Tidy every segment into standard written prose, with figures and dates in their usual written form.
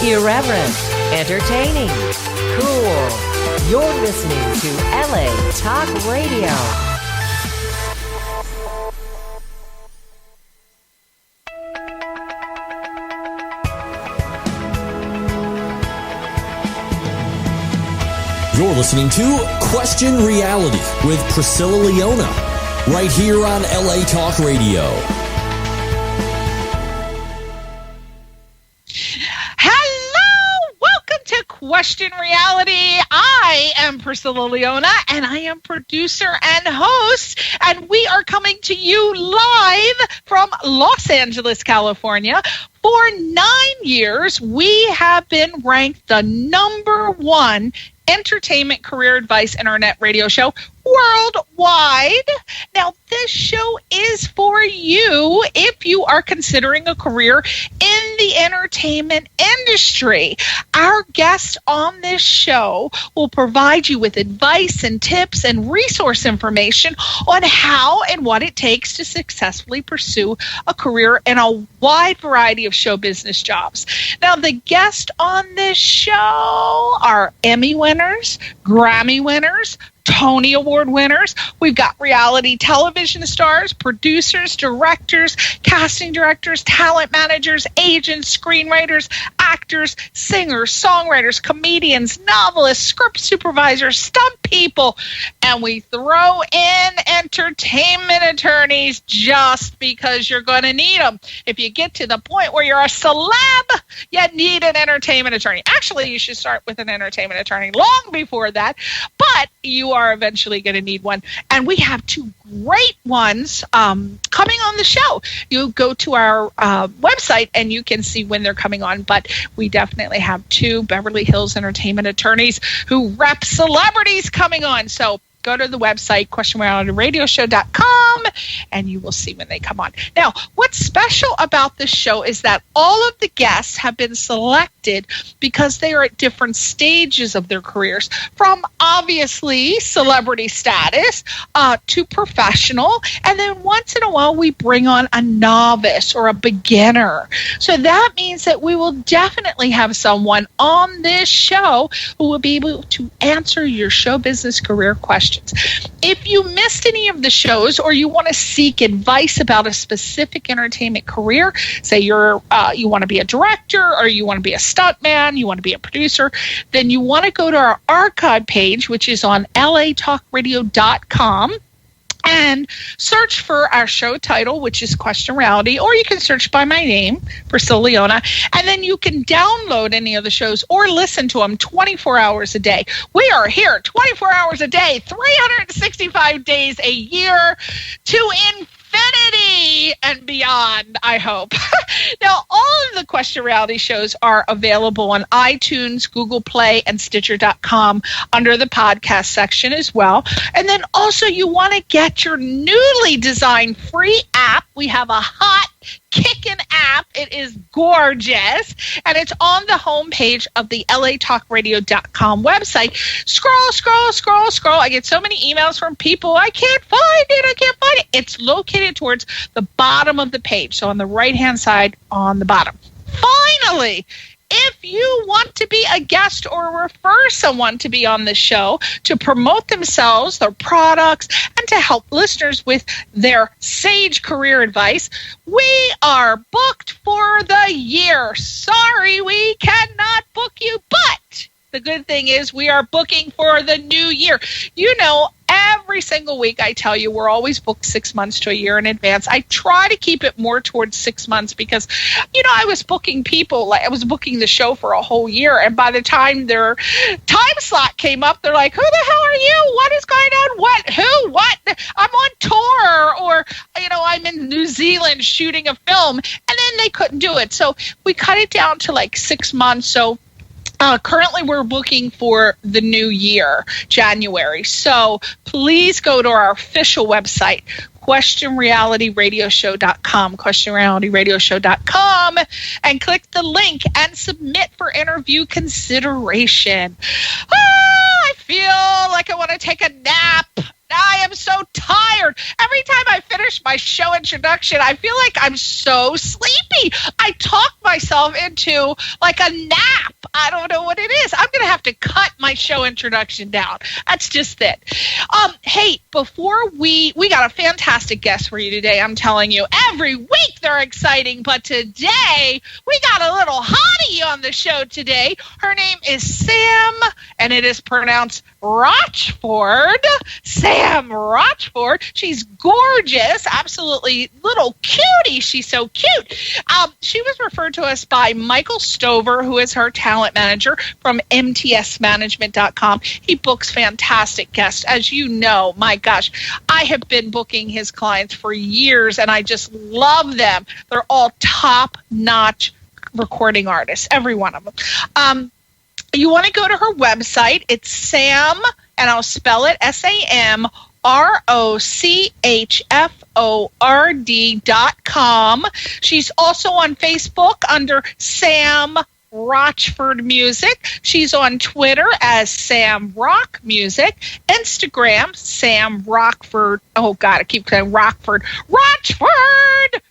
Irreverent, entertaining, cool. You're listening to LA Talk Radio. You're listening to Question Reality with Priscilla Leona, right here on LA Talk Radio. Hello! Welcome to Question Reality. I am Priscilla Leona, and I am producer and host, and we are coming to you live from Los Angeles, California. For 9 years, we have been ranked the #1 entertainment career advice internet radio show worldwide. Now, this show is for you if you are considering a career in the entertainment industry. Our guest on this show will provide you with advice and tips and resource information on how and what it takes to successfully pursue a career in a wide variety of show business jobs. Now, the guests on this show are Emmy winners, Grammy winners, Tony Award winners. We've got reality television stars, producers, directors, casting directors, talent managers, agents, screenwriters, actors, singers, songwriters, comedians, novelists, script supervisors, stunt people, and we throw in entertainment attorneys just because you're going to need them. If you get to the point where you're a celeb, you need an entertainment attorney. Actually, you should start with an entertainment attorney long before that, but you are eventually going to need one. And we have two great ones coming on the show. You go to our website and you can see when they're coming on, but we definitely have two Beverly Hills entertainment attorneys who rep celebrities coming on. So go to the website, questionrealityradioshow.com, and you will see when they come on. Now, what's special about this show is that all of the guests have been selected because they are at different stages of their careers, from obviously celebrity status to professional, and then once in a while we bring on a novice or a beginner. So that means that we will definitely have someone on this show who will be able to answer your show business career questions. If you missed any of the shows or you want to seek advice about a specific entertainment career, say you want to be a director or you want to be a stuntman, you want to be a producer, then you want to go to our archive page, which is on latalkradio.com. And search for our show title, which is Question Reality, or you can search by my name, Priscilla Leona, and then you can download any of the shows or listen to them 24 hours a day. We are here 24 hours a day, 365 days a year to infinity and beyond, I hope. Now, all of the Question Reality shows are available on iTunes, Google Play, and Stitcher.com under the podcast section as well. And then also you want to get your newly designed free app. We have a hot kickin' app. It is gorgeous, and it's on the homepage of the latalkradio.com website. Scroll. I get so many emails from people. I can't find it. It's located towards the bottom of the page, so on the right-hand side on the bottom. Finally, if you want to be a guest or refer someone to be on the show to promote themselves, their products, and to help listeners with their sage career advice, we are booked for the year. Sorry, we cannot book you, but the good thing is we are booking for the new year. You know, every single week I tell you we're always booked 6 months to a year in advance. I try to keep it more towards 6 months because, you know, I was booking people, like I was booking the show for a whole year, and by the time their time slot came up, they're like, who the hell are you? What is going on? What? Who? What? I'm on tour, or, you know, I'm in New Zealand shooting a film, and then they couldn't do it. So we cut it down to like 6 months. So currently, we're booking for the new year, January. So please go to our official website, questionrealityradioshow.com, questionrealityradioshow.com, and click the link and submit for interview consideration. I feel like I want to take a nap. I am so tired. Every time I finish my show introduction, I feel like I'm so sleepy. I talk myself into like a nap. I don't know what it is. I'm going to have to cut my show introduction down. That's just it. Hey, before we got a fantastic guest for you today. I'm telling you, every week they're exciting, but today we got a little hottie on the show today. Her name is Sam, and it is pronounced Rochford. Sam Rochford. She's gorgeous, absolutely little cutie. She's so cute. She was referred to us by Michael Stover, who is her talent manager from mtsmanagement.com. He books fantastic guests. As you know, my gosh, I have been booking his clients for years, and I just love them. They're all top-notch recording artists, every one of them. You want to go to her website. It's Sam, and I'll spell it SamRochford.com. She's also on Facebook under Sam Rochford Music. She's on Twitter as Sam Rock Music. Instagram, Sam Rochford. Oh, God, I keep saying Rochford.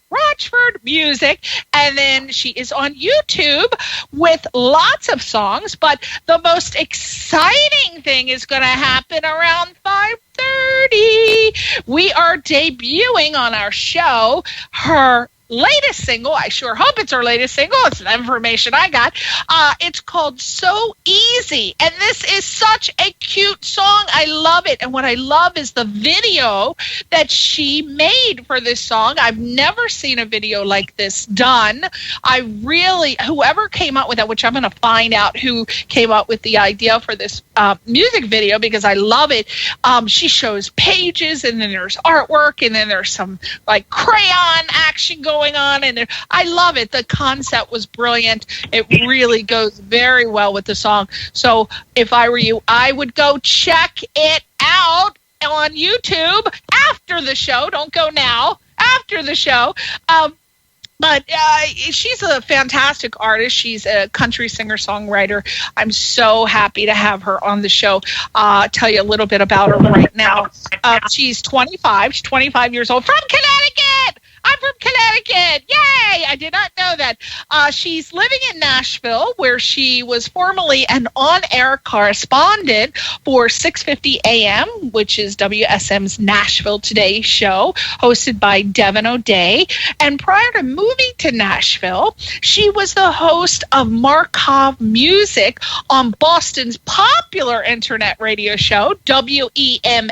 Rochford Music. And then she is on YouTube with lots of songs, but the most exciting thing is going to happen around 5:30. We are debuting on our show her latest single. I sure hope it's her latest single. It's the information I got. It's called So Easy, and this is such a cute song. I love it, and what I love is the video that she made for this song. I've never seen a video like this done. Whoever came up with that, which I'm going to find out who came up with the idea for this music video, because I love it. She shows pages, and then there's artwork, and then there's some like crayon action going on, and I love it. The concept was brilliant. It really goes very well with the song. So if I were you, I would go check it out on YouTube after the show. Don't go now. After the show. But she's a fantastic artist. She's a country singer-songwriter. I'm so happy to have her on the show. I'll tell you a little bit about her right now. She's 25. She's 25 years old, from Connecticut. I'm from Connecticut. Yay! I did not know that. She's living in Nashville, where she was formerly an on-air correspondent for 650 AM, which is WSM's Nashville Today show, hosted by Devin O'Day. And prior to moving to Nashville, she was the host of Markov Music on Boston's popular internet radio show, WEMF.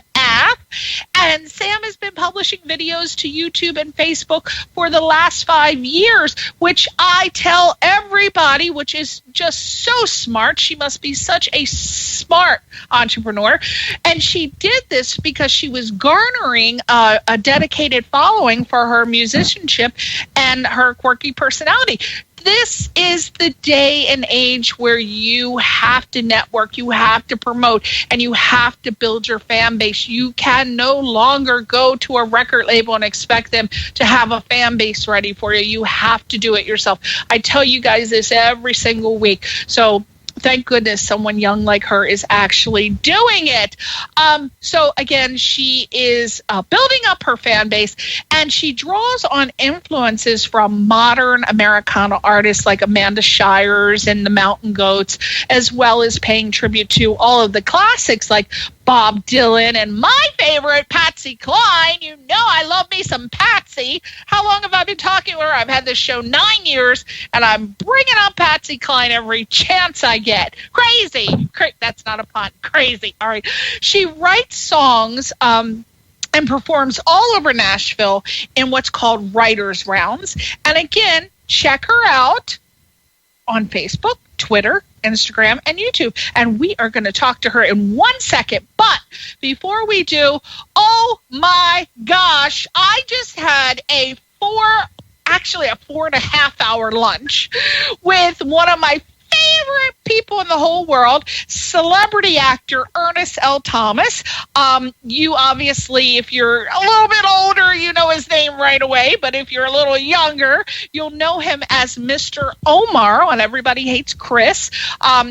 And Sam has been publishing videos to YouTube and Facebook for the last 5 years, which I tell everybody, which is just so smart. She must be such a smart entrepreneur. And she did this because she was garnering a dedicated following for her musicianship and her quirky personality. This is the day and age where you have to network, you have to promote, and you have to build your fan base. You can no longer go to a record label and expect them to have a fan base ready for you. You have to do it yourself. I tell you guys this every single week. So thank goodness someone young like her is actually doing it. So again, she is building up her fan base, and she draws on influences from modern Americana artists like Amanda Shires and the Mountain Goats, as well as paying tribute to all of the classics like Bob Dylan and my favorite, Patsy Cline. You know I love me some Patsy. How long have I been talking to her? I've had this show 9 years, and I'm bringing up Patsy Cline every chance I get. Crazy. That's not a pun. Crazy. All right. She writes songs and performs all over Nashville in what's called writers' rounds. And again, check her out on Facebook, Twitter, Instagram, and YouTube. And we are going to talk to her in 1 second. But before we do, oh my gosh, I just had a 4.5 hour lunch with one of my favorite people in the whole world, celebrity actor Ernest L. Thomas. You obviously, if you're a little bit older, you know his name right away. But if you're a little younger, you'll know him as Mr. Omar on Everybody Hates Chris.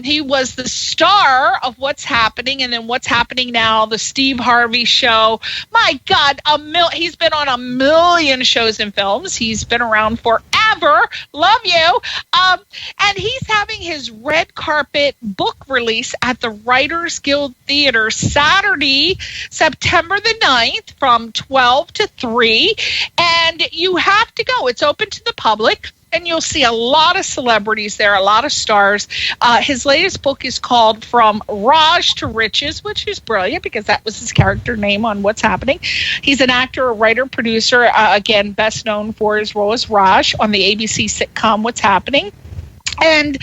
He was the star of What's Happening and then What's Happening Now, the Steve Harvey Show. My God, he's been on a million shows and films. He's been around forever. Love you. And he's having his red carpet book release at the Writers Guild Theater Saturday, September the 9th from 12 to 3. And you have to go. It's open to the public. And you'll see a lot of celebrities there, a lot of stars. His latest book is called From Raj to Riches, which is brilliant because that was his character name on What's Happening. He's an actor, a writer, producer, again, best known for his role as Raj on the ABC sitcom What's Happening. And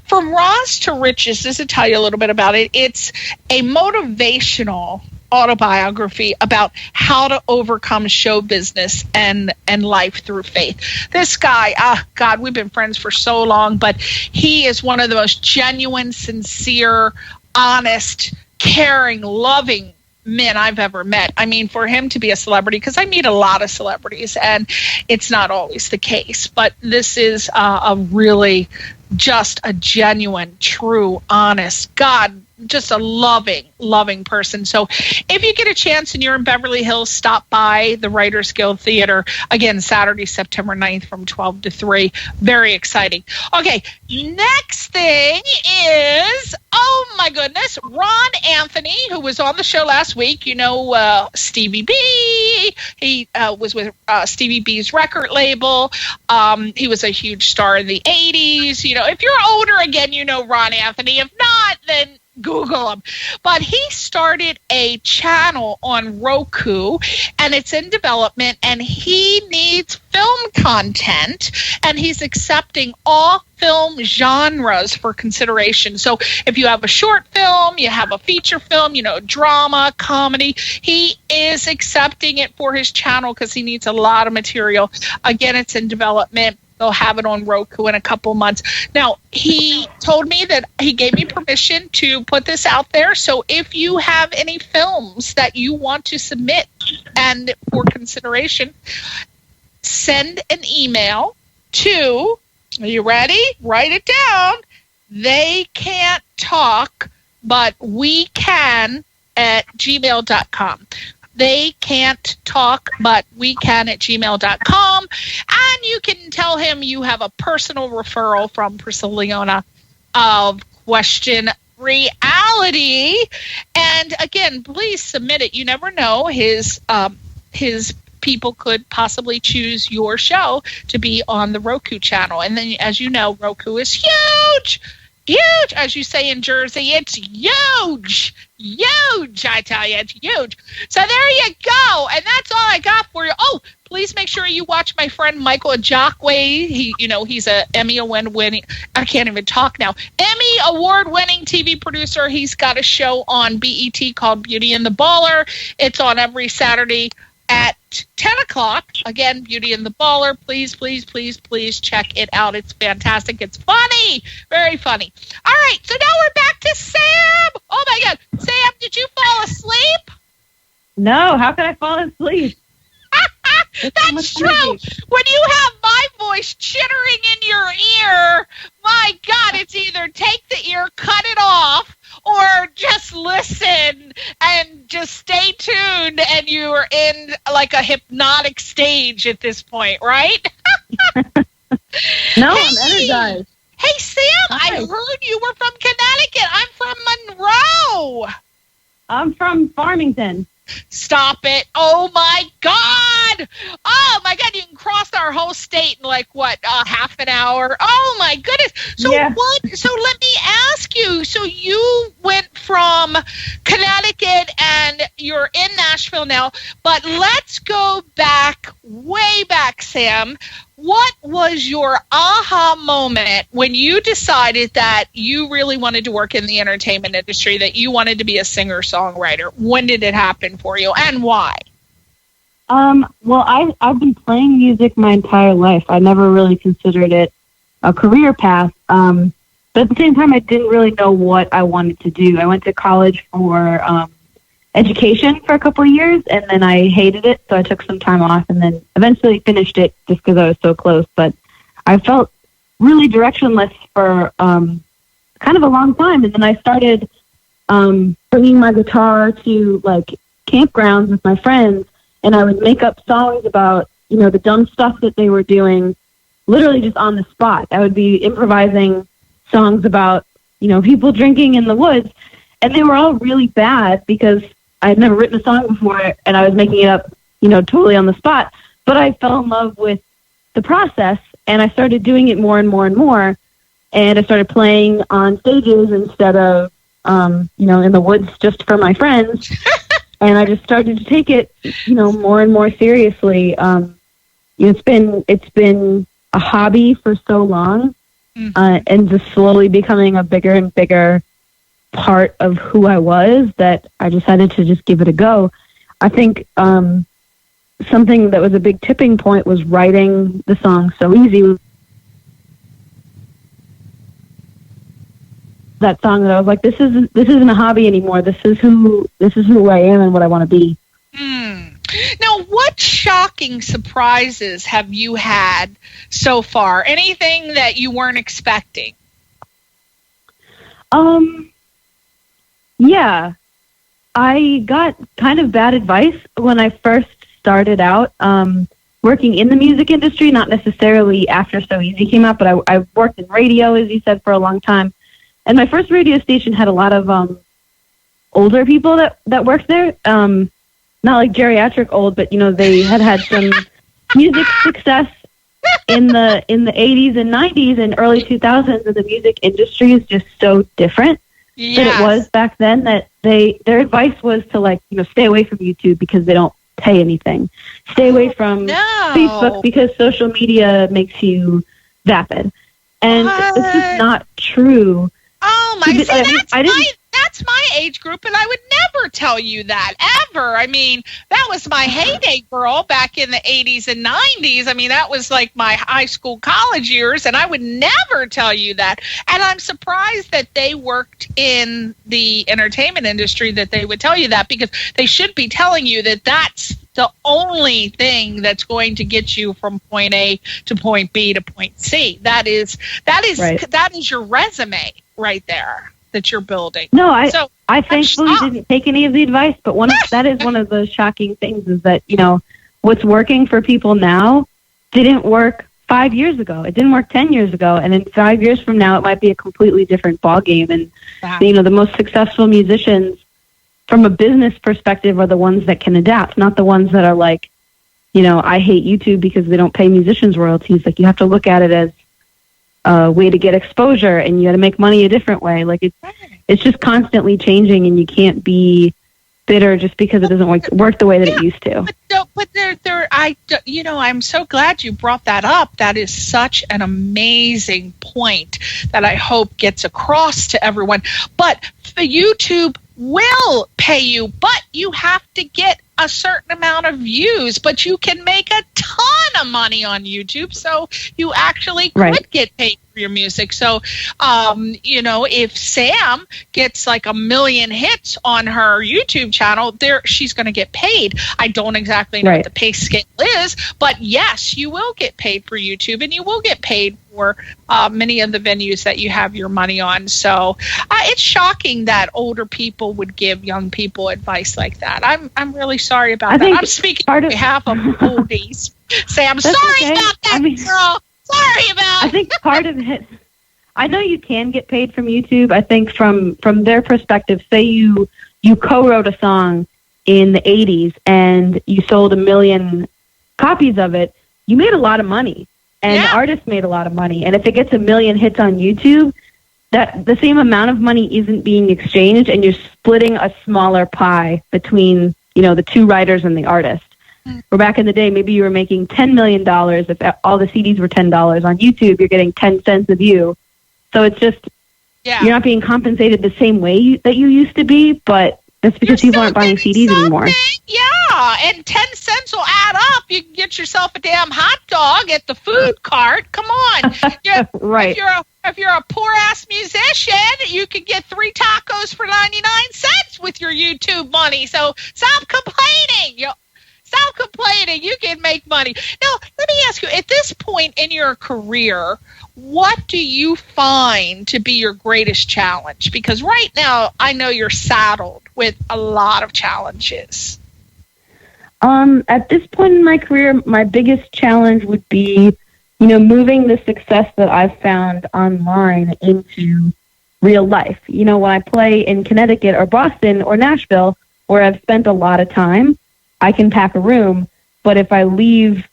From Raj to Riches, just to tell you a little bit about it, it's a motivational autobiography about how to overcome show business and life through faith. This guy, God, we've been friends for so long, but he is one of the most genuine, sincere, honest, caring, loving men I've ever met. I mean, for him to be a celebrity, because I meet a lot of celebrities, and it's not always the case, but this is a really just a genuine, true, honest, God, just a loving person. So if you get a chance and you're in Beverly Hills, stop by the Writers Guild Theater. Again, Saturday, September 9th from 12 to 3. Very exciting. Okay, next thing is, oh my goodness, Ron Anthony, who was on the show last week. You know, Stevie B. He was with Stevie B's record label. He was a huge star in the 80s. You know, if you're older, again, you know Ron Anthony. If not, then Google him. But he started a channel on Roku, and it's in development, and he needs film content, and he's accepting all film genres for consideration. So if you have a short film, you have a feature film, you know, drama, comedy, he is accepting it for his channel because he needs a lot of material. Again, it's in development. They'll have it on Roku in a couple months. Now, he told me that he gave me permission to put this out there. So if you have any films that you want to submit and for consideration, send an email to, are you ready? Write it down. They can't talk, but we can at gmail.com. They can't talk, but we can at gmail.com. And you can tell him you have a personal referral from Priscilla Leona of Question Reality. And again, please submit it. You never know. His people could possibly choose your show to be on the Roku channel. And then, as you know, Roku is huge. Huge, as you say in Jersey, it's huge. Huge, I tell you, it's huge. So there you go, and that's all I got for you. Oh, please make sure you watch my friend Michael Ajakwe. He's a Emmy award-winning. I can't even talk now. Emmy award-winning TV producer. He's got a show on BET called Beauty and the Baller. It's on every Saturday at 10 o'clock. Again, Beauty and the Baller. Please, please, please, please check it out. It's fantastic. It's funny. Very funny. All right, so now we're back to Sam. Oh, my God. Sam, did you fall asleep? No, how could I fall asleep? That's true. When you have my voice chittering in your ear, my God, it's either take the ear, cut it off, or just listen and just stay tuned, and you're in like a hypnotic stage at this point, right? No, I'm energized. Hey, Sam, Hi. I heard you were from Connecticut. I'm from Monroe. I'm from Farmington. Stop it. Oh, my God. Oh, my God. You can cross our whole state in half an hour. Oh, my goodness. So Yeah. So let me ask you. So you went from Connecticut and you're in Nashville now, but let's go back, way back, Sam. What was your aha moment when you decided that you really wanted to work in the entertainment industry, that you wanted to be a singer-songwriter? When did it happen for you, and why? Well, I've been playing music my entire life. I never really considered it a career path. But at the same time, I didn't really know what I wanted to do. I went to college for education for a couple of years, and then I hated it, so I took some time off, and then eventually finished it just because I was so close. But I felt really directionless for kind of a long time, and then I started bringing my guitar to like campgrounds with my friends, and I would make up songs about, you know, the dumb stuff that they were doing, literally just on the spot. I would be improvising songs about, you know, people drinking in the woods, and they were all really bad because I had never written a song before, and I was making it up, you know, totally on the spot. But I fell in love with the process, and I started doing it more and more and more, and I started playing on stages instead of, you know, in the woods just for my friends. And I just started to take it, you know, more and more seriously. It's been a hobby for so long, and just slowly becoming a bigger and bigger part of who I was, that I decided to just give it a go. I think something that was a big tipping point was writing the song So Easy. That song that I was like, this isn't a hobby anymore. This is who I am and what I want to be. Now, what shocking surprises have you had so far? Anything that you weren't expecting? Yeah, I got kind of bad advice when I first started out working in the music industry, not necessarily after So Easy came out, but I worked in radio, as you said, for a long time. And my first radio station had a lot of older people that worked there. Not like geriatric old, but, you know, they had some music success in the 80s and 90s and early 2000s, and the music industry is just so different than it was back then, that their advice was to, like, you know, stay away from YouTube because they don't pay anything. Stay away from Facebook because social media makes you vapid. And this is not true. Oh my! That's my age group, and I would never tell you that ever. I mean, that was my heyday, girl, back in the 80s and 90s. I mean, that was like my high school, college years, and I would never tell you that. And I'm surprised that they worked in the entertainment industry that they would tell you that, because they should be telling you that that's the only thing that's going to get you from point A to point B to point C. That is your resume right there that you're building. No, I thankfully didn't take any of the advice, but that is one of the shocking things, is that, you know, what's working for people now didn't work 5 years ago. It didn't work 10 years ago. And in 5 years from now, it might be a completely different ballgame. And, you know, the most successful musicians from a business perspective are the ones that can adapt, not the ones that are like, you know, I hate YouTube because they don't pay musicians royalties. Like, you have to look at it as a way to get exposure, and you got to make money a different way. Like, it's just constantly changing, and you can't be bitter just because it doesn't work the way that it used to. But I'm so glad you brought that up. That is such an amazing point that I hope gets across to everyone. But YouTube will pay you, but you have to get a certain amount of views, but you can make a ton of money on YouTube, so you actually could get paid for your music. So, if Sam gets like 1 million hits on her YouTube channel, she's going to get paid. I don't exactly know what the pay scale is, but yes, you will get paid for YouTube, and you will get paid for many of the venues that you have your money on. So it's shocking that older people would give young people advice like that. I'm really sorry about that. I'm speaking on behalf of oldies. Sam, sorry about that, girl. Sorry about it. I think part of it, I know you can get paid from YouTube. I think from their perspective, say you co-wrote a song in the 80s and you sold 1 million copies of it, you made a lot of money. And the artist made a lot of money. And if it gets 1 million hits on YouTube, that the same amount of money isn't being exchanged, and you're splitting a smaller pie between, you know, the two writers and the artist. Where back in the day, maybe you were making $10 million. If all the CDs were $10 on YouTube, you're getting 10 cents a view. So it's just, you're not being compensated the same way that you used to be, but That's because people aren't buying CDs anymore. Yeah, and 10 cents will add up. You can get yourself a damn hot dog at the food cart. Come on. Right. If you're a poor-ass musician, you can get 3 tacos for 99 cents with your YouTube money. So stop complaining. Stop complaining. You can make money. Now, let me ask you, at this point in your career, what do you find to be your greatest challenge? Because right now, I know you're saddled with a lot of challenges. At this point in my career, my biggest challenge would be, moving the success that I've found online into real life. When I play in Connecticut or Boston or Nashville, where I've spent a lot of time, I can pack a room. But if I leave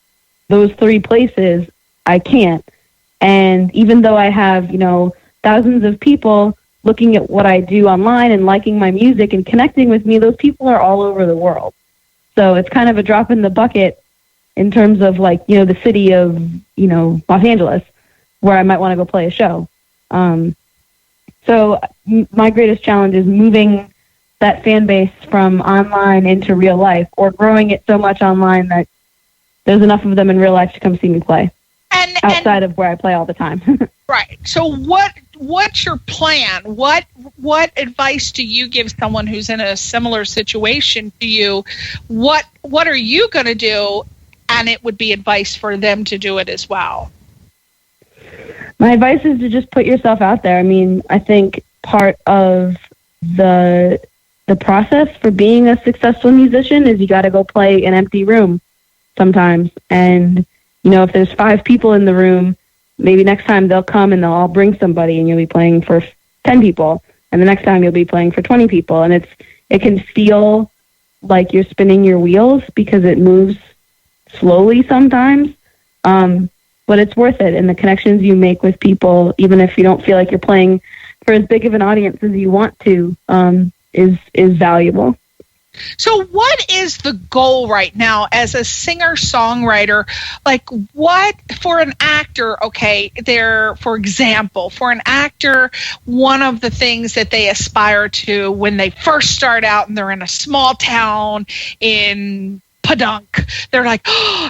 those 3 places, I can't. And even though I have, thousands of people looking at what I do online and liking my music and connecting with me, those people are all over the world. So it's kind of a drop in the bucket in terms of the city of, Los Angeles, where I might want to go play a show. So my greatest challenge is moving that fan base from online into real life, or growing it so much online that there's enough of them in real life to come see me play. Outside of where I play all the time. Right. So what's your plan? What advice do you give someone who's in a similar situation to you? What are you going to do? And it would be advice for them to do it as well. My advice is to just put yourself out there. I mean, I think part of the process for being a successful musician is you got to go play an empty room sometimes. And if there's 5 people in the room, maybe next time they'll come and they'll all bring somebody, and you'll be playing for 10 people, and the next time you'll be playing for 20 people. And it can feel like you're spinning your wheels because it moves slowly sometimes, but it's worth it. And the connections you make with people, even if you don't feel like you're playing for as big of an audience as you want to, is valuable. So what is the goal right now as a singer-songwriter? What, for an actor, for example, for an actor, one of the things that they aspire to when they first start out and they're in a small town in Podunk, they're like,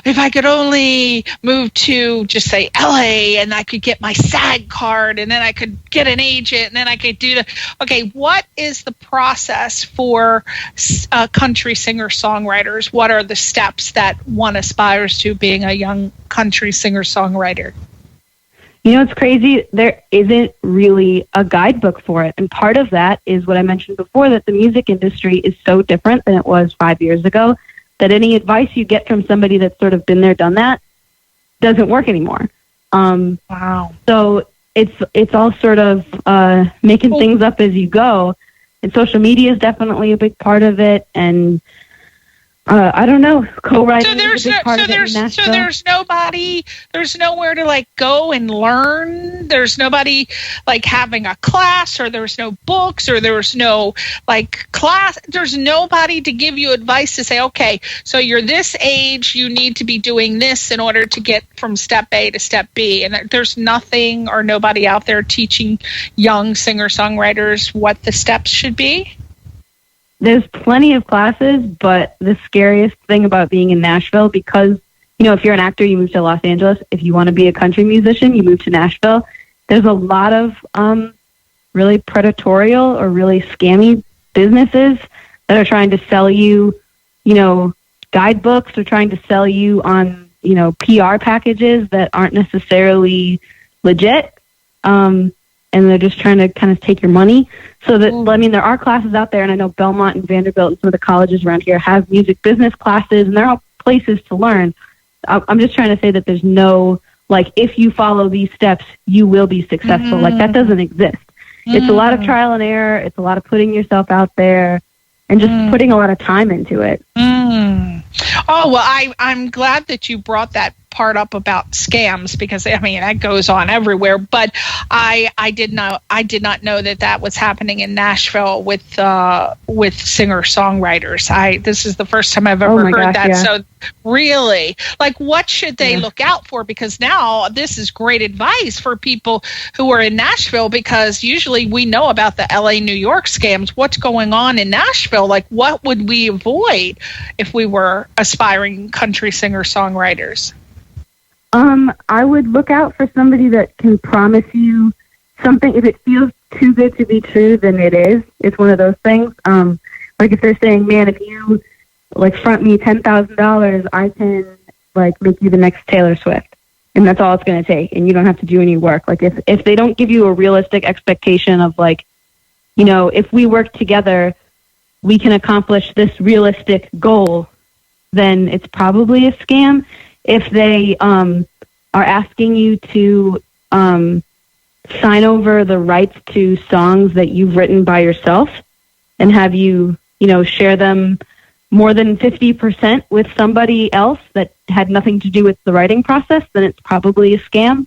if I could only move to, just say, LA, and I could get my SAG card, and then I could get an agent, and then I could do what is the process for country singer-songwriters? What are the steps that one aspires to being a young country singer-songwriter? It's crazy. There isn't really a guidebook for it. And part of that is what I mentioned before, that the music industry is so different than it was 5 years ago, that any advice you get from somebody that's sort of been there, done that, doesn't work anymore. Wow. So it's all sort of making things up as you go. And social media is definitely a big part of it. And I don't know, co-writing is a big part of it in Nashville. So there's nowhere to go and learn. There's nobody having a class, or there's no books, or there's no class. There's nobody to give you advice to say, okay, so you're this age, you need to be doing this in order to get from step A to step B. And there's nothing or nobody out there teaching young singer-songwriters what the steps should be. There's plenty of classes, but the scariest thing about being in Nashville, because, if you're an actor, you move to Los Angeles. If you want to be a country musician, you move to Nashville. There's a lot of really predatory or really scammy businesses that are trying to sell you, guidebooks, or trying to sell you on, PR packages that aren't necessarily legit. And they're just trying to kind of take your money. So that, there are classes out there, and I know Belmont and Vanderbilt and some of the colleges around here have music business classes, and they're all places to learn. I'm just trying to say that there's no, if you follow these steps, you will be successful. That doesn't exist. It's a lot of trial and error. It's a lot of putting yourself out there and just putting a lot of time into it. Oh, well, I'm glad that you brought that part up about scams because I mean that goes on everywhere. But I did not know that was happening in Nashville with singer-songwriters. This is the first time I've ever heard that. Yeah. So really, like, what should they look out for? Because now this is great advice for people who are in Nashville, because usually we know about the LA, New York scams. What's going on in Nashville? Like, what would we avoid if we were aspiring country singer-songwriters? I would look out for somebody that can promise you something. If it feels too good to be true, then it is. It's one of those things. Like if they're saying, man, if you like front me $10,000, I can like make you the next Taylor Swift. And that's all it's going to take. And you don't have to do any work. Like if they don't give you a realistic expectation of like, you know, if we work together, we can accomplish this realistic goal, then it's probably a scam. If they are asking you to sign over the rights to songs that you've written by yourself and have you, you know, share them more than 50% with somebody else that had nothing to do with the writing process, then it's probably a scam.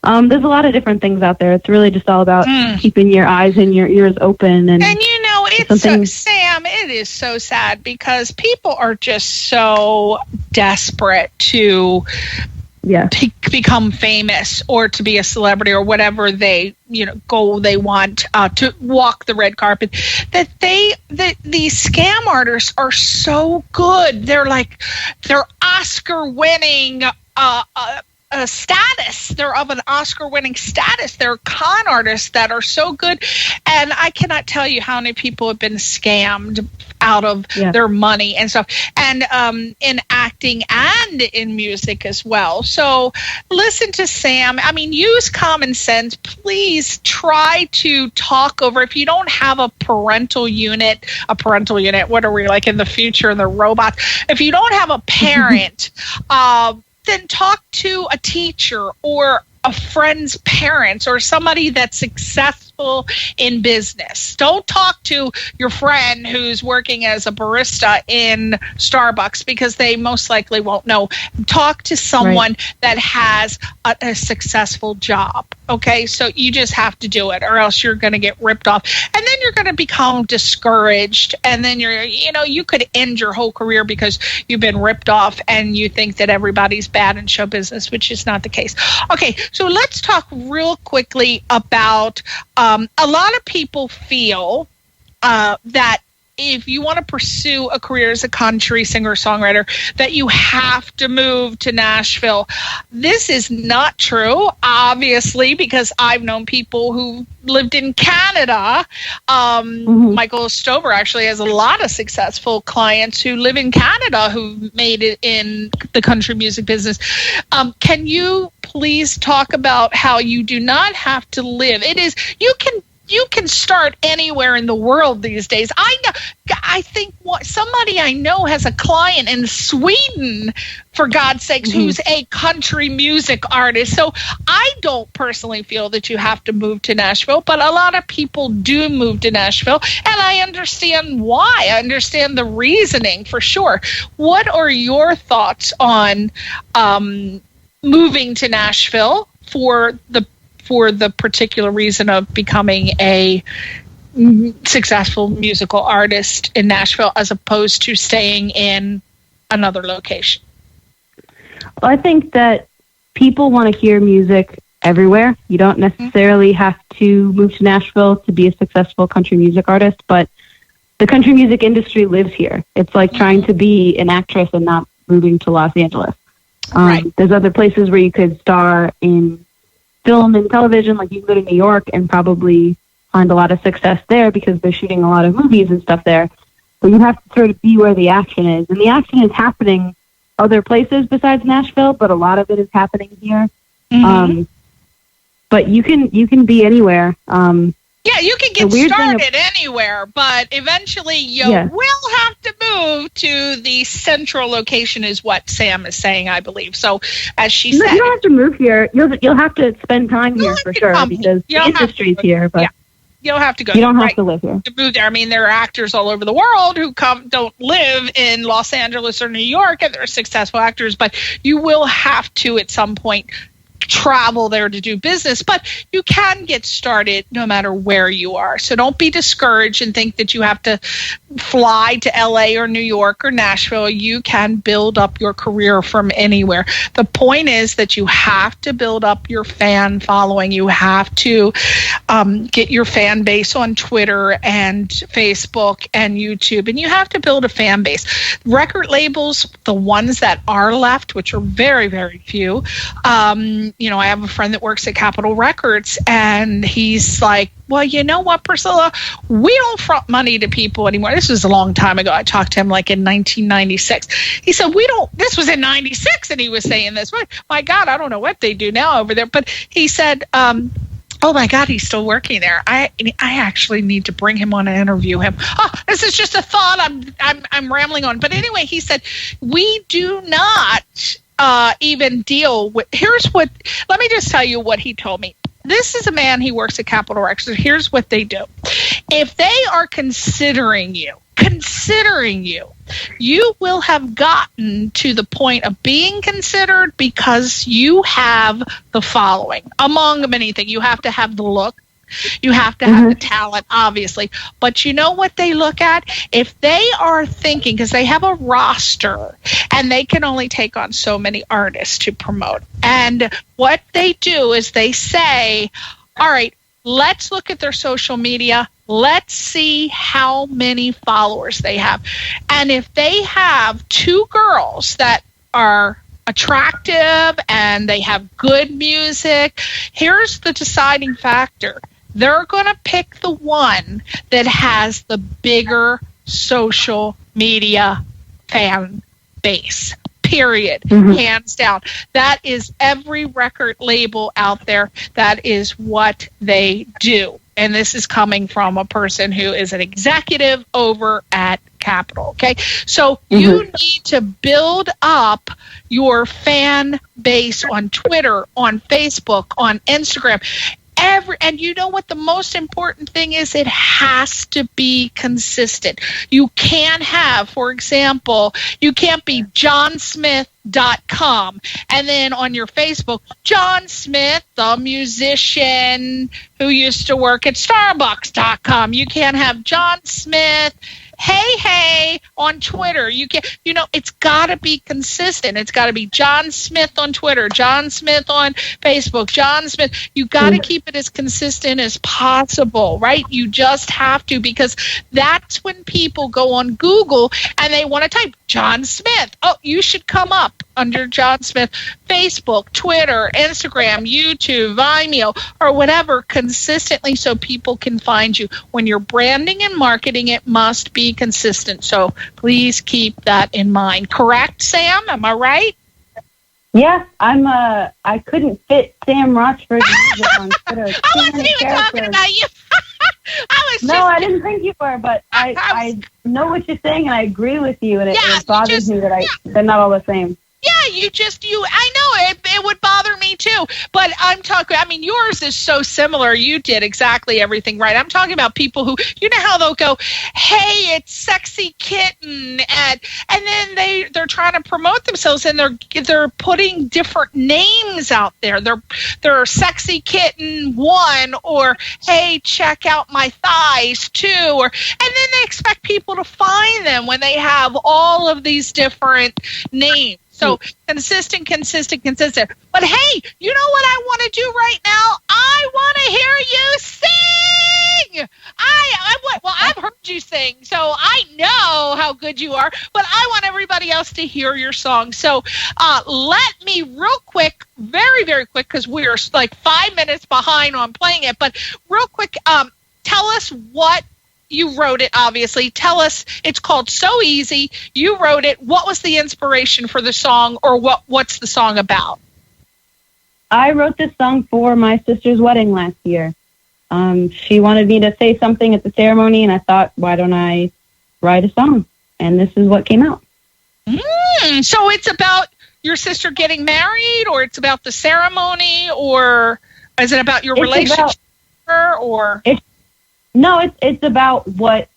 There's a lot of different things out there. It's really just all about keeping your eyes and your ears open. And you know, it's Sam, it is so sad because people are just so desperate to become famous or to be a celebrity or whatever they, you know, goal they want to walk the red carpet, that these scam artists are so good. They're Oscar winning status. They're of an Oscar-winning status. They're con artists that are so good, and I cannot tell you how many people have been scammed out of their money and stuff, and in acting and in music as well. So listen to Sam. I mean, use common sense. Please try to talk over. If you don't have a parental unit, what are we like in the future, the robots? If you don't have a parent, then talk to a teacher or a friend's parents or somebody that's successful in business. Don't talk to your friend who's working as a barista in Starbucks because they most likely won't know. Talk to someone that has a successful job. Okay, so you just have to do it or else you're going to get ripped off. And then you're going to become discouraged. And then you could end your whole career because you've been ripped off and you think that everybody's bad in show business, which is not the case. Okay, so let's talk real quickly about a lot of people feel that if you want to pursue a career as a country singer-songwriter, that you have to move to Nashville. This is not true, obviously, because I've known people who lived in Canada. Michael Stover actually has a lot of successful clients who live in Canada who made it in the country music business. Can you please talk about how you do not have to live? You can start anywhere in the world these days. I think somebody I know has a client in Sweden, for God's sakes, who's a country music artist. So I don't personally feel that you have to move to Nashville, but a lot of people do move to Nashville, and I understand why. I understand the reasoning for sure. What are your thoughts on moving to Nashville for the particular reason of becoming a successful musical artist in Nashville as opposed to staying in another location? Well, I think that people want to hear music everywhere. You don't necessarily have to move to Nashville to be a successful country music artist, but the country music industry lives here. It's like trying to be an actress and not moving to Los Angeles. There's other places where you could star in film and television, like you can go to New York and probably find a lot of success there because they're shooting a lot of movies and stuff there. But you have to sort of be where the action is. And the action is happening other places besides Nashville, but a lot of it is happening here. But you can be anywhere. Yeah, you can get started anywhere, but eventually you will have to move to the central location is what Sam is saying, I believe. So as she said... You don't have to move here. You'll have to spend time here for sure because the industry's here. But You don't have to go. You don't have to live here. To move there. I mean, there are actors all over the world who don't live in Los Angeles or New York, and they're successful actors, but you will have to at some point travel there to do business, but you can get started no matter where you are. So don't be discouraged and think that you have to fly to LA or New York or Nashville. You can build up your career from anywhere. The point is that you have to build up your fan following. You have to get your fan base on Twitter and Facebook and YouTube, and you have to build a fan base. Record labels, the ones that are left, which are very, very few, I have a friend that works at Capitol Records, and he's like, well, you know what, Priscilla? We don't front money to people anymore. This was a long time ago. I talked to him like in 1996. He said, this was in 96, and he was saying this. My God, I don't know what they do now over there. But he said, oh my God, he's still working there. I actually need to bring him on and interview him. Oh, this is just a thought. I'm rambling on. But anyway, he said, we do not even deal with, let me just tell you what he told me. This is a man, he works at Capitol Records. Here's what they do. If they are considering you, you will have gotten to the point of being considered because you have the following. Among many things, you have to have the look. You have to have the talent, obviously. But you know what they look at? If they are thinking, because they have a roster, and they can only take on so many artists to promote. And what they do is they say, all right, let's look at their social media. Let's see how many followers they have. And if they have two girls that are attractive and they have good music, here's the deciding factor. They're going to pick the one that has the bigger social media fan base, period, hands down. That is every record label out there. That is what they do. And this is coming from a person who is an executive over at Capitol, okay? So you need to build up your fan base on Twitter, on Facebook, on Instagram. And you know what the most important thing is? It has to be consistent. You can't have, for example, you can't be johnsmith.com and then on your Facebook, John Smith, the musician who used to work at Starbucks.com. You can't have John Smith, hey on Twitter. It's got to be consistent. It's got to be John Smith on Twitter, John Smith on Facebook, John Smith. You got to keep it as consistent as possible, right? You just have to, because that's when people go on Google and they want to type John Smith. Oh, you should come up under John Smith, Facebook, Twitter, Instagram, YouTube, Vimeo, or whatever, consistently so people can find you. When you're branding and marketing, it must be consistent. So please keep that in mind. Correct, Sam? Am I right? Yeah, I couldn't fit Sam Rochford on Twitter. I wasn't even talking about you. I didn't think you were, but I know what you're saying, and I agree with you, and it bothers me that they're not all the same. Yeah, I know it would bother me too, but I'm talking, yours is so similar. You did exactly everything right. I'm talking about people who, you know how they'll go, hey, it's Sexy Kitten, and then they're trying to promote themselves, and they're putting different names out there. They're Sexy Kitten 1, or hey, check out my thighs 2, and then they expect people to find them when they have all of these different names. So consistent. But hey, you know what I want to do right now? I want to hear you sing. I've heard you sing, so I know how good you are, but I want everybody else to hear your song. So let me real quick, very, very quick, because we are like 5 minutes behind on playing it, but real quick, tell us what you wrote it, obviously. Tell us, it's called So Easy. You wrote it. What was the inspiration for the song, or what's the song about? I wrote this song for my sister's wedding last year. She wanted me to say something at the ceremony, and I thought, why don't I write a song? And this is what came out. So it's about your sister getting married, or it's about the ceremony, or is it about your relationship with her, or... No, it's about what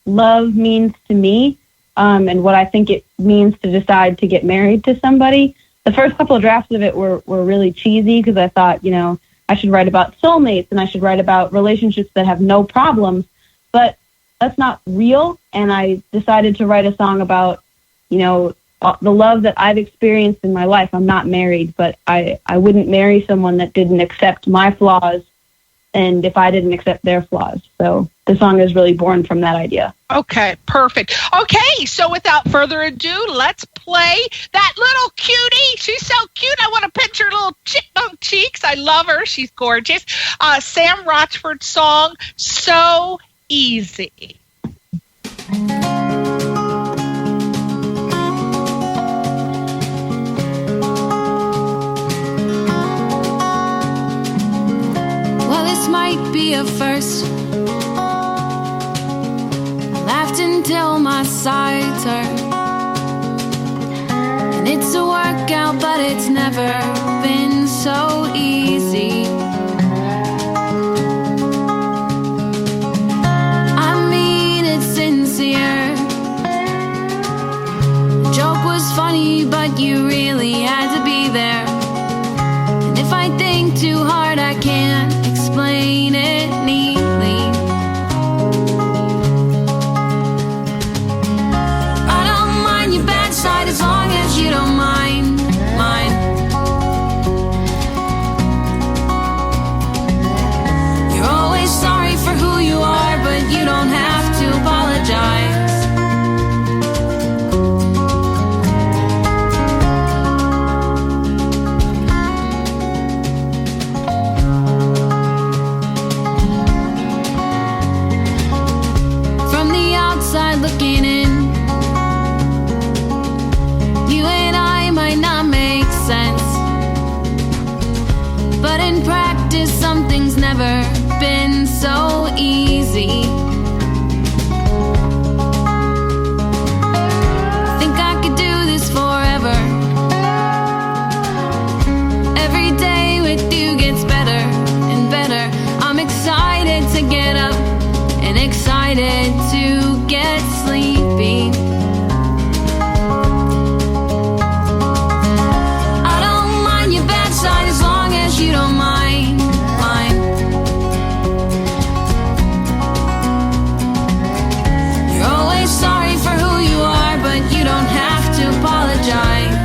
love means to me, and what I think it means to decide to get married to somebody. The first couple of drafts of it were really cheesy because I thought, I should write about soulmates and I should write about relationships that have no problems, but that's not real. And I decided to write a song about, the love that I've experienced in my life. I'm not married, but I wouldn't marry someone that didn't accept my flaws, and if I didn't accept their flaws. So the song is really born from that idea. Okay, perfect. Okay, so without further ado, let's play that little cutie. She's so cute. I want to pinch her little chipmunk cheeks. I love her. She's gorgeous. Sam Rochford's song, So Easy. Might be a first. Laughed until my sides hurt, and it's a workout, but it's never been so easy. I mean, it's sincere. The joke was funny, but you really had to be there. And if I think too hard, I can't explain it neatly. I don't mind your bad side as long as you don't mind mine. You're always sorry for who you are, but you don't have to apologize. Looking in, you and I might not make sense, but in practice something's never been so easy. I think I could do this forever. Every day with you gets better and better. I'm excited to get up and excited to get sleepy. I don't mind your bad side as long as you don't mind mine. You're always sorry for who you are, but you don't have to apologize.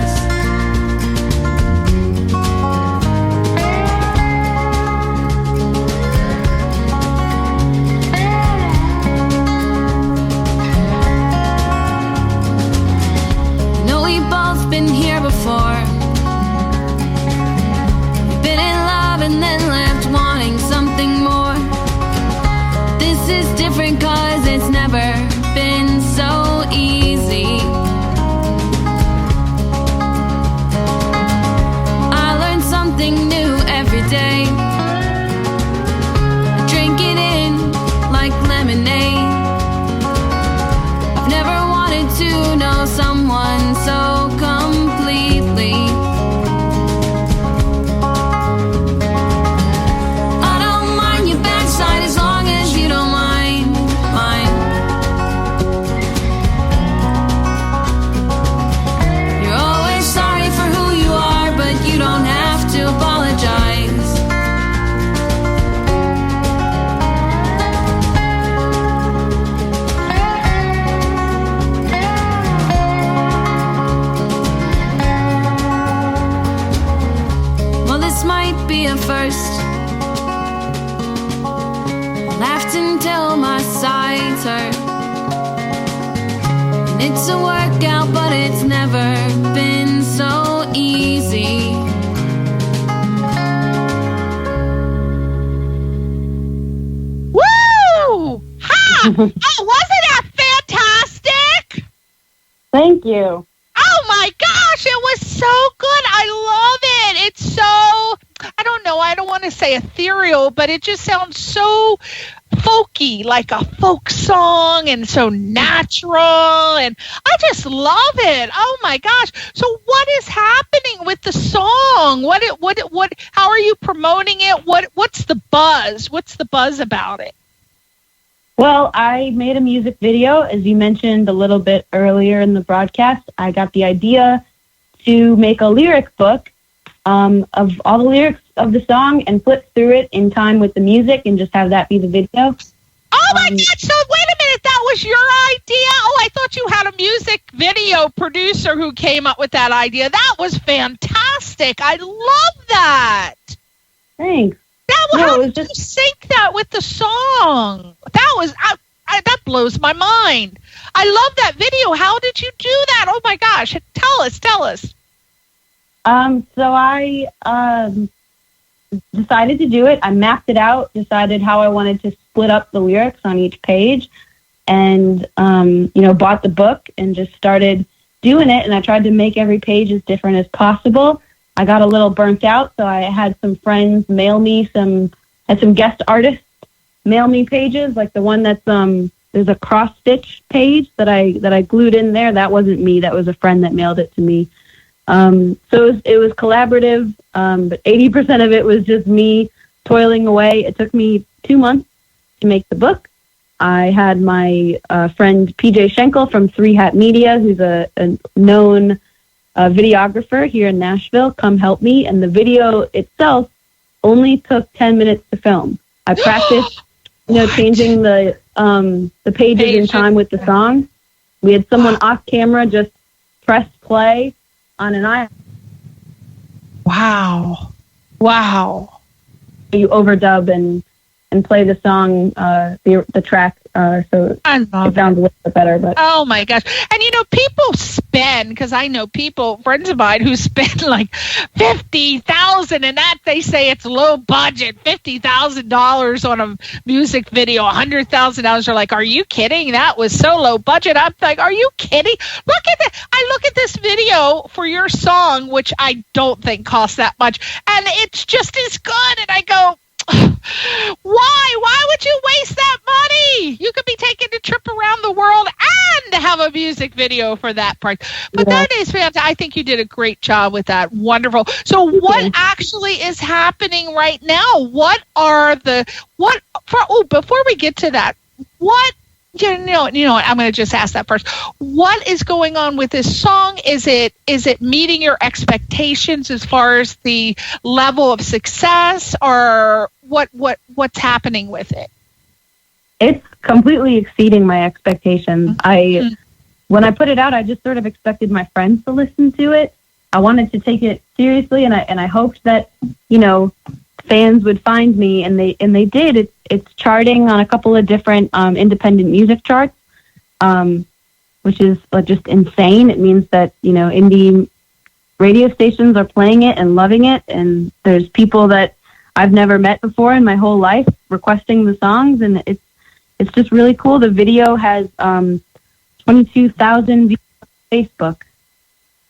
Been here before. You've been in love and then left wanting something more. This is different 'cause it's never been so easy. I learn something new every day. I drink it in like lemonade. I've never wanted to know someone so completely. I don't mind your bad side as long as you don't mind mine. You're always sorry for who you are, but you don't have to apologize. Might be a first. Laughed until my sides hurt, and it's a workout, but it's never been so easy. Woo! Ha! Oh, wasn't that fantastic? Thank you. Oh my gosh, it was so good. I love it. It's so, I don't know, I don't want to say ethereal, but it just sounds so folky, like a folk song, and so natural, and I just love it. Oh my gosh. So what is happening with the song? How are you promoting it? What's the buzz? What's the buzz about it? Well, I made a music video, as you mentioned a little bit earlier in the broadcast. I got the idea to make a lyric book of all the lyrics of the song and flip through it in time with the music and just have that be the video. Oh my God! So wait a minute, that was your idea? Oh, I thought you had a music video producer who came up with that idea. That was fantastic. I love that. Thanks. How did you sync that with the song? That was that blows my mind. I love that video. How did you do that? Oh my gosh! Tell us. So I decided to do it. I mapped it out, decided how I wanted to split up the lyrics on each page, and bought the book and just started doing it. And I tried to make every page as different as possible. I got a little burnt out, so I had some friends mail me some guest artists mail me pages, like the one that's there's a cross stitch page that I glued in there. That wasn't me. That was a friend that mailed it to me. So it was collaborative, but 80% of it was just me toiling away. It took me 2 months to make the book. I had my friend PJ Schenkel from Three Hat Media, who's a known videographer here in Nashville, come help me. And the video itself only took 10 minutes to film. I practiced, changing the pages in time with the song. We had someone off camera just press play on an iPhone. Wow. You overdub and play the song, the track, so I it love sounds a little bit better. But oh my gosh! And people spend, because I know friends of mine who spend like $50,000, and that they say it's low budget, $50,000 on a music video, $100,000. Are like, are you kidding? That was so low budget. I'm like, are you kidding? Look at that! I look at this video for your song, which I don't think costs that much, and it's just as good. And I go, why would you waste that money? You could be taking a trip around the world and have a music video for that part. But Yeah. That is fantastic. I think you did a great job with that. Wonderful. So what actually is happening right now? Before we get to that, I'm going to just ask that first. What is going on with this song? Is it meeting your expectations as far as the level of success, or what's happening with it? it's completely exceeding my expectations. When I put it out, I just sort of expected my friends to listen to it. I wanted to take it seriously, and I hoped that, fans would find me, and they did. It's charting on a couple of different independent music charts, which is just insane. It means that, indie radio stations are playing it and loving it, and there's people that I've never met before in my whole life requesting the songs, and it's just really cool. The video has 22,000 views on Facebook.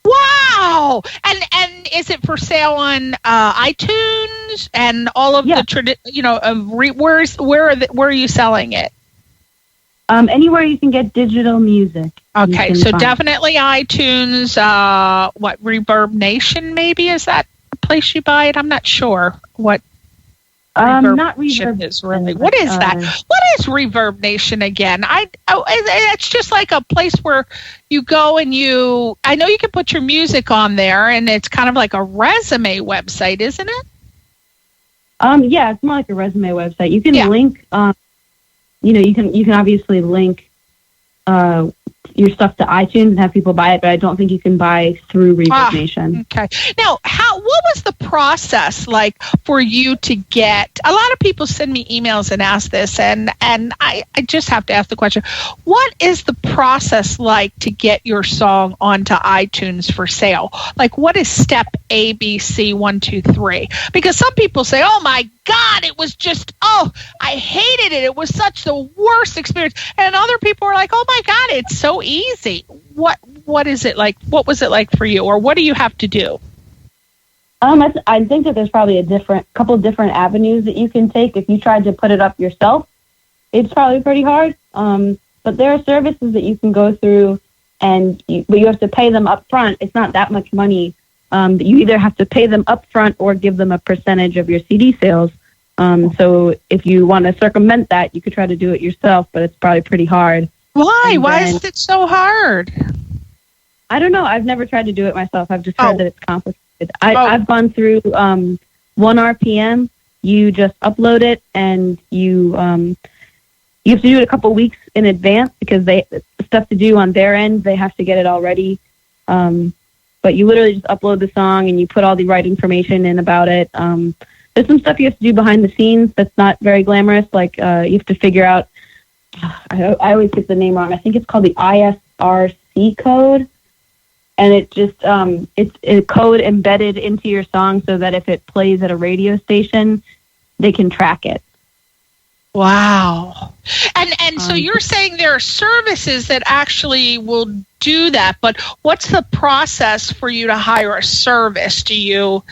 Wow! And is it for sale on iTunes and all of the where are you selling it? Anywhere you can get digital music. Okay, so definitely iTunes. Reverb Nation? Maybe is that the place you buy it? I'm not sure what. Not Reverb is really. What is that? What is Reverb Nation again? It's just like a place where you go and I know you can put your music on there, and it's kind of like a resume website, isn't it? Yeah, it's more like a resume website. You can link. You can obviously link your stuff to iTunes and have people buy it, but I don't think you can buy through Reverb Nation. Okay. Now, what was the process like for you to get? A lot of people send me emails and ask this, and I just have to ask the question: what is the process like to get your song onto iTunes for sale? Like, what is step A, B, C, 1, 2, 3? Because some people say, "Oh my God, it was just I hated it. It was such the worst experience," and other people are like, "Oh my God, it's so easy." What is it like? What was it like for you, or what do you have to do? I think that there's probably a couple of different avenues that you can take. If you tried to put it up yourself, it's probably pretty hard. But there are services that you can go through, but you have to pay them up front. It's not that much money. You either have to pay them up front or give them a percentage of your CD sales. So if you want to circumvent that, you could try to do it yourself, but it's probably pretty hard. Why? Why is it so hard? I don't know. I've never tried to do it myself. I've just heard that it's complicated. I've gone through 1 RPM. You just upload it, and you have to do it a couple weeks in advance because the stuff to do on their end, they have to get it all ready. But you literally just upload the song, and you put all the right information in about it. There's some stuff you have to do behind the scenes that's not very glamorous. Like you have to figure out. I always get the name wrong. I think it's called the ISRC code. And it just it's a code embedded into your song so that if it plays at a radio station, they can track it. Wow. And so you're saying there are services that actually will do that, but what's the process for you to hire a service? Do you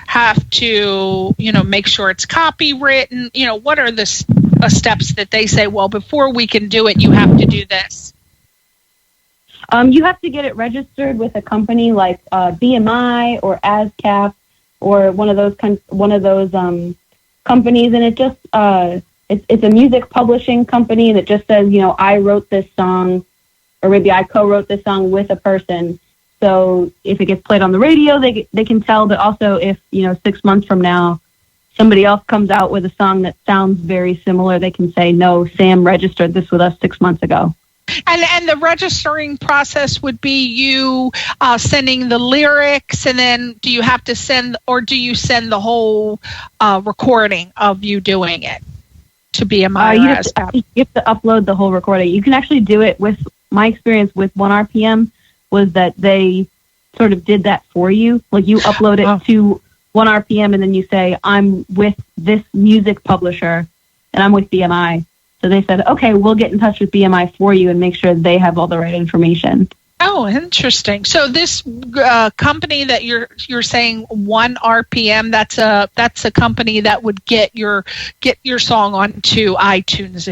have to, make sure it's copywritten? What are the steps that they say, well, before we can do it, you have to do this? You have to get it registered with a company like BMI or ASCAP or one of those companies, and it just it's a music publishing company, and it just says I wrote this song, or maybe I co-wrote this song with a person. So if it gets played on the radio, they can tell. But also if 6 months from now somebody else comes out with a song that sounds very similar, they can say, no, Sam registered this with us 6 months ago. And the registering process would be you sending the lyrics, and then do you have to send the whole recording of you doing it to BMI? You have to upload the whole recording. You can actually do it with, my experience with 1 RPM was that they sort of did that for you. Like you upload it to 1 RPM, and then you say, I'm with this music publisher, and I'm with BMI. So they said, okay, we'll get in touch with BMI for you and make sure they have all the right information. Oh, interesting. So this company that you're saying 1 RPM, that's a company that would get your song onto iTunes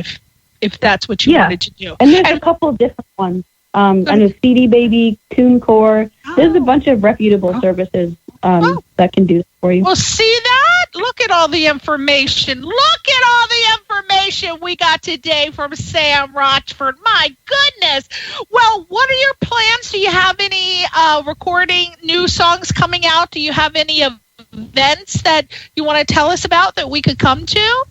if that's what you wanted to do. And there's a couple of different ones. I know CD Baby, TuneCore. There's a bunch of reputable services that can do this for you. Well, see that? Look at all the information. Look at all the information we got today from Sam Rochford. My goodness. Well, what are your plans? Do you have any recording new songs coming out? Do you have any events that you want to tell us about that we could come to?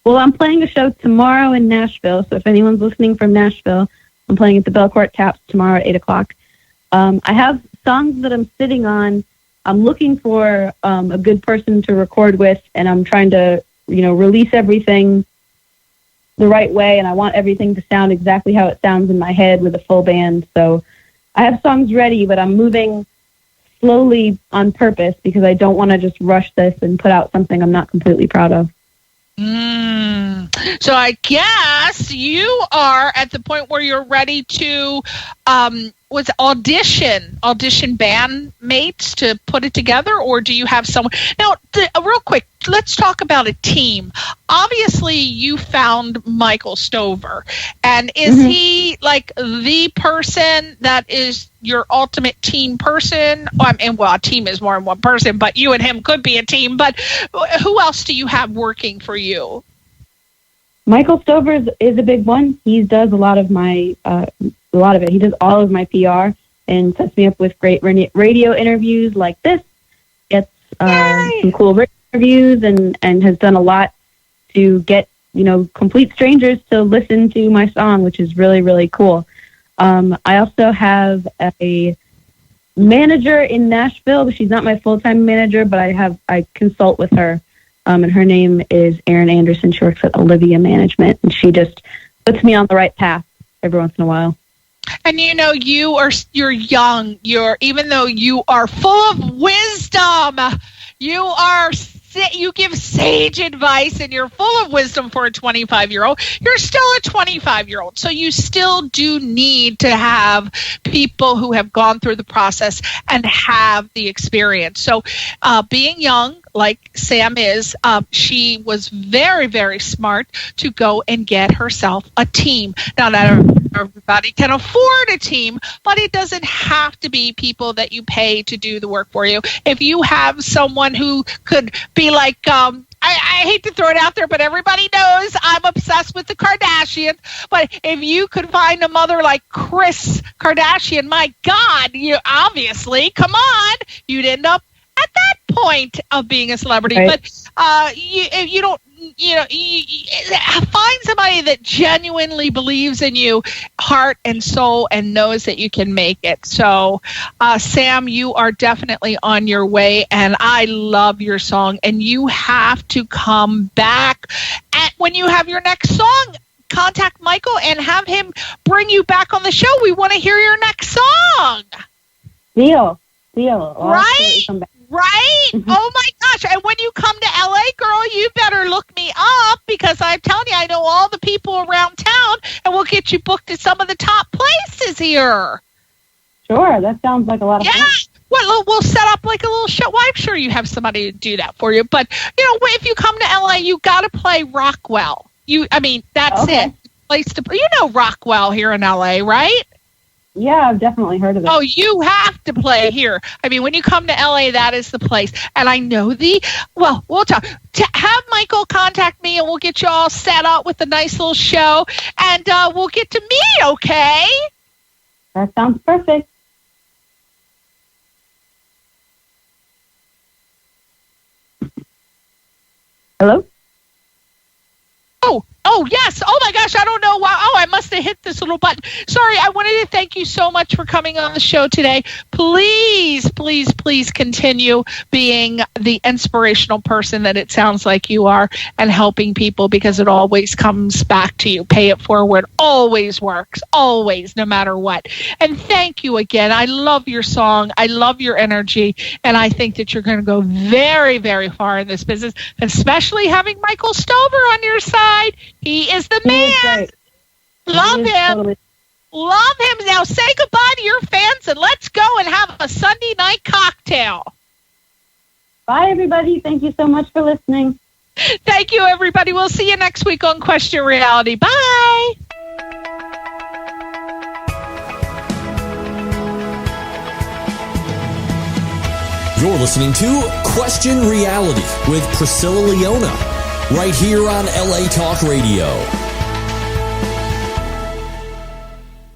Well, I'm playing a show tomorrow in Nashville. So if anyone's listening from Nashville, I'm playing at the Belcourt Taps tomorrow at 8 o'clock. I have songs that I'm sitting on. I'm looking for a good person to record with, and I'm trying to, release everything the right way, and I want everything to sound exactly how it sounds in my head with a full band. So I have songs ready, but I'm moving slowly on purpose because I don't want to just rush this and put out something I'm not completely proud of. So I guess you are at the point where you're ready to audition bandmates to put it together, or do you have someone? Now, real quick, let's talk about a team. Obviously, you found Michael Stover, and is he like the person that is your ultimate team person? A team is more than one person, but you and him could be a team. But who else do you have working for you? Michael Stover is a big one. He does a lot of it. He does all of my PR and sets me up with great radio interviews like this. Gets some cool radio interviews and has done a lot to get complete strangers to listen to my song, which is really, really cool. I also have a manager in Nashville, but she's not my full-time manager, but I consult with her. And her name is Erin Anderson. She works at Olivia Management, and she just puts me on the right path every once in a while. And you're young. Even though you are full of wisdom, you give sage advice, and you're full of wisdom for a 25-year-old. You're still a 25-year-old, so you still do need to have people who have gone through the process and have the experience. So being young, like Sam is, she was very, very smart to go and get herself a team. Now, not everybody can afford a team, but it doesn't have to be people that you pay to do the work for you. If you have someone who could be like, I I hate to throw it out there, but everybody knows I'm obsessed with the Kardashians. But if you could find a mother like Kris Kardashian, my God, you obviously, come on, you'd end up at that point of being a celebrity. Right. But you don't, find somebody that genuinely believes in you, heart and soul, and knows that you can make it. So, Sam, you are definitely on your way, and I love your song. And you have to come back when you have your next song. Contact Michael and have him bring you back on the show. We want to hear your next song. Deal. Right? Right? Oh my gosh. And when you come to LA, girl, you better look me up, because I'm telling you, I know all the people around town, and we'll get you booked at some of the top places here. Sure. That sounds like a lot of fun. Well, we'll set up like a little show. Well, I'm sure you have somebody to do that for you. But, if you come to LA, you got to play Rockwell. That's Okay. it. Place to play. You know Rockwell here in LA, right? Yeah, I've definitely heard of it. Oh, you have to play here. When you come to LA, that is the place. And I know we'll talk. Have Michael contact me, and we'll get you all set up with a nice little show, and we'll get to meet, okay? That sounds perfect. Hello? Oh, yes. Oh, my gosh. I don't know why. Oh, I must have hit this little button. Sorry. I wanted to thank you so much for coming on the show today. Please, please, please continue being the inspirational person that it sounds like you are, and helping people, because it always comes back to you. Pay it forward always works. Always, no matter what. And thank you again. I love your song. I love your energy. And I think that you're going to go very, very far in this business, especially having Michael Stover on your side. He is the man. Love him. Totally. Love him. Now say goodbye to your fans, and let's go and have a Sunday night cocktail. Bye, everybody. Thank you so much for listening. Thank you, everybody. We'll see you next week on Question Reality. Bye. You're listening to Question Reality with Priscilla Leona, right here on LA Talk Radio.